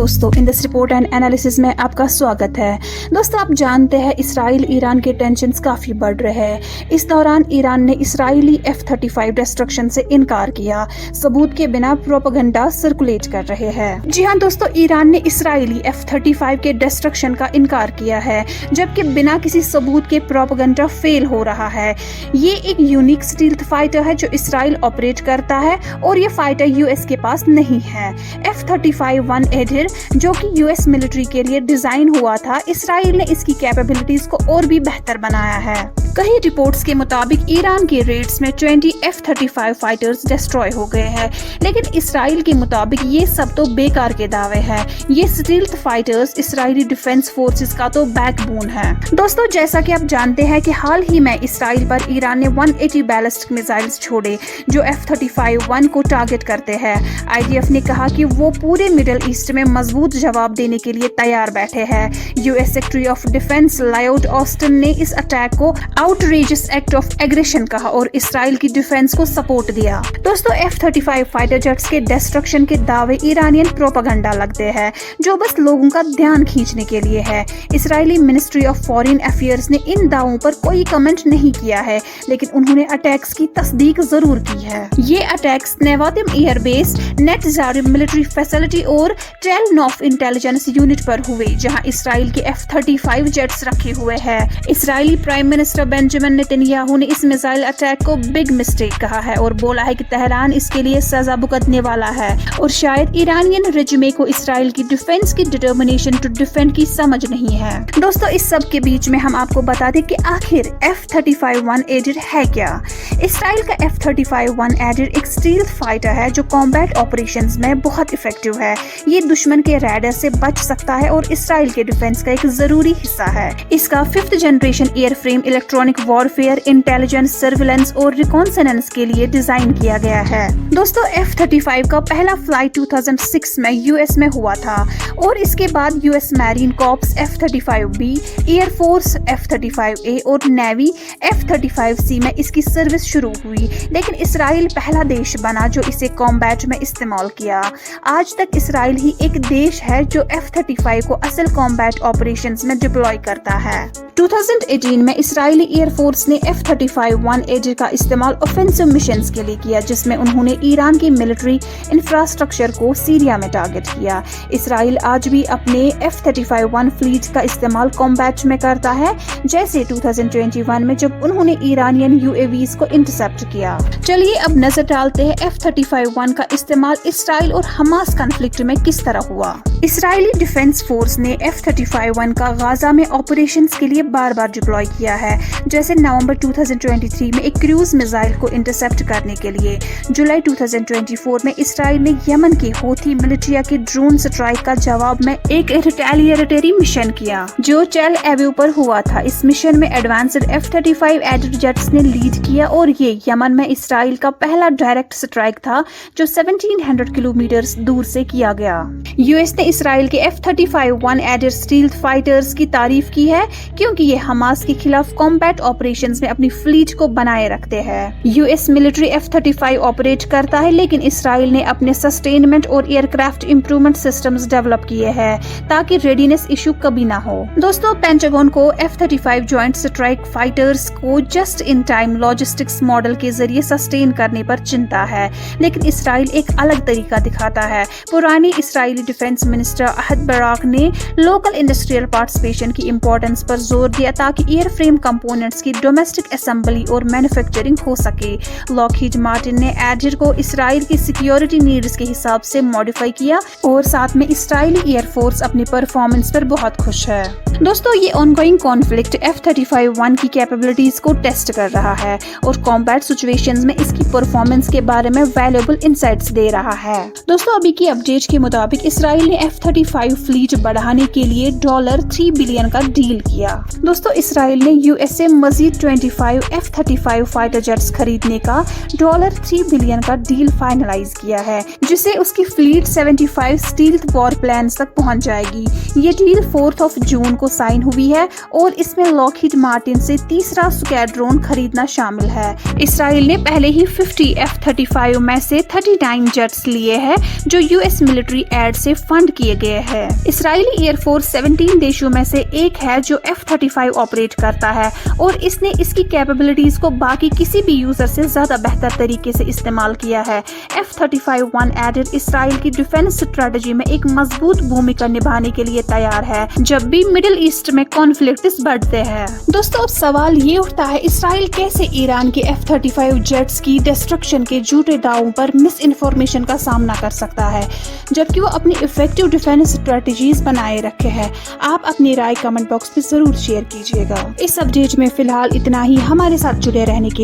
दोस्तों, in this report and analysis में आपका स्वागत है। दोस्तों, आप जानते हैं इसराइल ईरान के टेंशन्स काफी बढ़ रहे हैं। इस दौरान ईरान ने इसराइली F-35 डिस्ट्रक्शन से इनकार किया, सबूत के बिना प्रोपेगेंडा सर्कुलेट कर रहे हैं। जी हाँ दोस्तों, ईरान ने इसराइली F-35 के डिस्ट्रक्शन का इनकार किया है, जबकि बिना किसी सबूत के प्रोपेगेंडा फेल हो रहा है। ये एक यूनिक स्टील्थ फाइटर है जो इसराइल ऑपरेट करता है और ये फाइटर यूएस के पास नहीं है। F-35 एडिर जो कि यूएस मिलिट्री के लिए डिजाइन हुआ था, इसराइल ने इसकी कैपेबिलिटीज को और भी बेहतर बनाया है। कई रिपोर्ट्स के मुताबिक ईरान के रेड्स में 20 F-35 फाइटर्स डिस्ट्रॉय हो गए हैं, लेकिन इसराइल के मुताबिक ये सब तो बेकार के दावे हैं। ये stealth fighters Israeli defence forces का तो बैकबोन है। दोस्तों, जैसा कि आप जानते हैं कि हाल ही में इसराइल पर ईरान ने 180 बैलिस्टिक मिसाइल्स छोड़े जो F-35 को टारगेट करते हैं। IDF ने कहा कि वो पूरे मिडिल ईस्ट में मजबूत जवाब देने के लिए तैयार बैठे हैं। US secretary of defence Lloyd Austin ने इस अटैक को आउटरेजियस एक्ट ऑफ एग्रेशन कहा और इसराइल की डिफेंस को सपोर्ट दिया। दोस्तों, F-35 फाइटर जेट्स के डिस्ट्रक्शन के दावे ईरानियन प्रोपेगेंडा लगते हैं जो बस लोगों का ध्यान खींचने के लिए है। Israeli ministry of foreign affairs ने इन दावों पर कोई कमेंट नहीं किया है, लेकिन उन्होंने अटैक्स की तस्दीक जरूर की है। ये attacks Nevatim airbase, Netzarim military facility और टेल नॉफ इंटेलिजेंस यूनिट पर हुए, जहां इसराइल के F-35 जेट्स रखे हुए हैं। Israeli prime minister Benjamin Netanyahu ने इस मिसाइल अटैक को बिग मिस्टेक कहा है और बोला है कि तेहरान इसके लिए सजा भुगतने वाला है और शायद ईरानियन रेजिमे को इसराइल की डिफेंस की डिटर्मिनेशन टू डिफेंड की समझ नहीं है। दोस्तों, इस सब के बीच में हम आपको बता दें कि आखिर F-35 एडिर है क्या। इसराइल का F-35 एडिर एक स्टील्थ फाइटर है जो कॉम्बैट ऑपरेशंस में बहुत इफेक्टिव है। ये दुश्मन के रैडर से बच सकता है और इसराइल के डिफेंस का एक जरूरी हिस्सा है। इसका 5th generation airframe electronic warfare, intelligence, surveillance और रिकॉन्सनेंस के लिए डिजाइन किया गया है। दोस्तों, F-35 का पहला फ्लाइट 2006 में यूएस में हुआ था और इसके बाद US marine corps F-35B, air force F-35A और नेवी F-35C में इसकी सर्विस शुरू हुई, लेकिन इसराइल पहला देश बना जो इसे कॉम्बैट में इस्तेमाल किया। आज तक इसराइल ही एक देश है जो F-35 को असल कॉम्बैट ऑपरेशंस में डिप्लॉय करता है। 2018 में इसराइली एयरफोर्स ने F-35 एडिर का इस्तेमाल ऑफेंसिव मिशंस के लिए किया, जिसमें उन्होंने ईरान की मिलिट्री इंफ्रास्ट्रक्चर को सीरिया में टारगेट किया। इसराइल आज भी अपने F-35 फ्लीट का इस्तेमाल कॉम्बैट में करता है, जैसे 2021 में जब उन्होंने ईरानियन UAVs को इंटरसेप्ट किया। चलिए अब नजर डालते हैं F-35 का इस्तेमाल इसराइल और हमास कॉन्फ्लिक्ट में किस तरह हुआ। इसराइली डिफेंस फोर्स ने F-35 का गाजा में ऑपरेशंस के लिए बार बार डिप्लॉय किया है, जैसे नवंबर 2023 में एक क्रूज मिसाइल को इंटरसेप्ट करने के लिए। जुलाई 2024 में इसराइल ने यमन के होथी मिलिटिया के ड्रोन स्ट्राइक का जवाब में एक रिटेलिएटरी मिशन किया जो टेल एविव पर हुआ था। इस मिशन में एडवांस्ड F-35 एडिर जेट्स ने लीड किया और ये यमन में इसराइल का पहला डायरेक्ट स्ट्राइक था जो 1700 किलोमीटर दूर से किया गया। यूएस ने इसराइल के F-35 एडिर स्टील्थ फाइटर्स की तारीफ की है क्योंकि ये हमास के खिलाफ कॉम्बैट ऑपरेशंस में अपनी फ्लीट को बनाए रखते हैं। यूएस मिलिट्री F-35 ऑपरेट करता है, लेकिन इसराइल ने अपने सस्टेनमेंट और एयरक्राफ्ट इंप्रूवमेंट सिस्टम्स डेवलप किए हैं ताकि रेडीनेस इशू कभी ना हो। दोस्तों, पेंटागन को F-35 जॉइंट स्ट्राइक फाइटर्स को just in time logistics model के जरिए सस्टेन करने पर चिंता है, लेकिन इसराइल एक अलग तरीका दिखाता है। पुरानी इसराइली डिफेंस मिनिस्टर अहद बराक ने लोकल इंडस्ट्रियल पार्टिसिपेशन की इम्पोर्टेंस पर जोर दिया ताकि एयरफ्रेम कंपोनेंट्स की डोमेस्टिक असेंबली और मैन्युफैक्चरिंग हो सके। लॉकहीड मार्टिन ने एडिर को इसराइल की सिक्योरिटी नीड्स के हिसाब से मॉडिफाई किया और साथ में इसराइली एयरफोर्स अपनी परफॉर्मेंस पर बहुत खुश है। दोस्तों, ये ऑनगोइंग कॉन्फ्लिक्ट F-35 की कैपेबिलिटीज को टेस्ट कर रहा है और कॉम्बैट सिचुएशंस में इसकी परफॉर्मेंस के बारे में वैल्यूएबल इनसाइट्स दे रहा है। दोस्तों, अभी की अपडेट के मुताबिक इसराइल ने F-35 फ्लीट बढ़ाने के लिए $3 बिलियन का डील किया। दोस्तों, इसराइल ने यूएस से मजीद 25 F-35 फाइटर जेट्स खरीदने का $3 बिलियन का डील फाइनलाइज किया है, जिससे उसकी फ्लीट 75 स्टील्थ वॉर प्लान्स तक पहुंच जाएगी। ये डील 4 जून को साइन हुई है और इसमें लॉकहीड मार्टिन से तीसरा स्क्वाड्रन खरीदना शामिल है। इसराइल ने पहले ही 50 F-35 में से 39 जेट्स लिए हैं जो यूएस मिलिट्री एड से फंड किए गए हैं। इसराइली एयरफोर्स 17 देशों में से एक है जो F-35 ऑपरेट करता है और इसने इसकी कैपेबिलिटीज को बाकी किसी भी यूजर से ज्यादा बेहतर तरीके से इस्तेमाल किया है। F-35 वन एडेड इसराइल की डिफेंस स्ट्रेटजी में एक मजबूत भूमिका निभाने के लिए तैयार है जब भी मिडिल ईस्ट में कॉन्फ्लिक्ट्स बढ़ते हैं। दोस्तों, अब सवाल ये उठता है, इसराइल कैसे ईरान के F-35 जेट्स की डिस्ट्रक्शन के झूठे दावों पर मिस इन्फॉर्मेशन का सामना कर सकता है जबकि वो अपनी इफेक्टिव डिफेंस स्ट्रेटजीज बनाए रखे हैं। आप अपनी राय कमेंट बॉक्स में जरूर शेयर कीजिएगा। इस अपडेट में फिलहाल इतना ही। हमारे साथ जुड़े रहने के